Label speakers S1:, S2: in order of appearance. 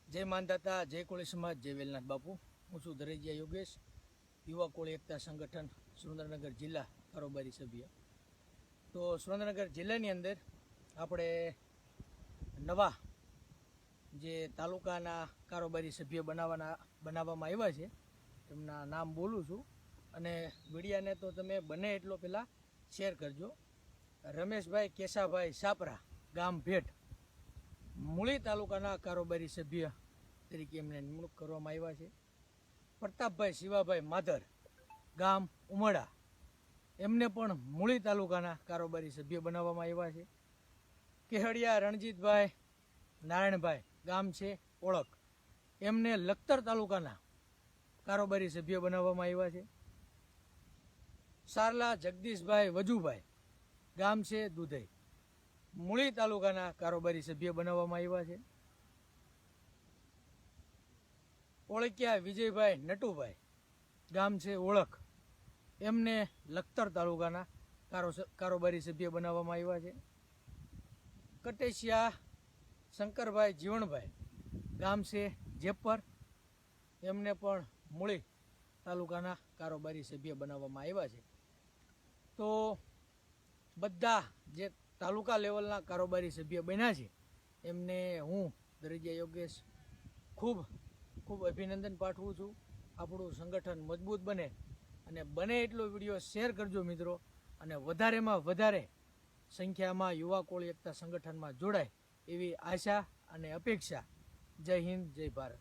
S1: જય માનદાતા, જય કોળી સમાજ, જય વેલનાથ બાપુ। હું છું ધરેજીયા યોગેશ, યુવા કોળી એકતા સંગઠન સુરેન્દ્રનગર જિલ્લા કારોબારી સભ્ય। તો સુરેન્દ્રનગર જિલ્લાની અંદર આપણે નવા જે તાલુકાના કારોબારી સભ્ય બનાવવામાં આવ્યા છે તેમના નામ બોલું છું અને મીડિયાને તો તમે બને એટલો પહેલાં શેર કરજો। રમેશભાઈ કેશાભાઈ સાપરા, ગામ ભેટ, મૂળી તાલુકાના કારોબારી સભ્ય તરીકે એમને નિમણૂક કરવામાં આવ્યા છે। પ્રતાપભાઈ શિવાભાઈ માધર, ગામ ઉમરડા, એમને પણ મૂળી તાલુકાના કારોબારી સભ્ય બનાવવામાં આવ્યા છે। કેહડિયા રણજીતભાઈ નારાયણભાઈ, ગામ છે ઓળખ, એમને લખતર તાલુકાના કારોબારી સભ્ય બનાવવામાં આવ્યા છે। સારલા જગદીશભાઈ વજુભાઈ, ગામ છે દુધઈ, મૂળી તાલુકાના કારોબારી સભ્ય બનાવવામાં આવ્યા છે। ઓળખ્યા વિજયભાઈ નટુભાઈ, ગામ છે ઓળખ, એમને લખતર તાલુકાના કારોબારી સભ્ય બનાવવામાં આવ્યા છે। કટેશિયા શંકરભાઈ જીવણભાઈ, ગામ છે જેપર, એમને પણ મૂળી તાલુકાના કારોબારી સભ્ય બનાવવામાં આવ્યા છે। તો બધા જે તાલુકા લેવલના કારોબારી સભ્ય બન્યા છે એમને હું ધરેજીયા યોગેશ ખૂબ અભિનંદન પાઠવું છું। આપણું સંગઠન મજબૂત બને અને બને એટલો વિડીયો શેર કરજો મિત્રો, અને વધારેમાં વધારે સંખ્યામાં યુવા કોળી એકતા સંગઠનમાં જોડાય એવી આશા અને અપેક્ષા। જય હિન્દ, જય ભારત।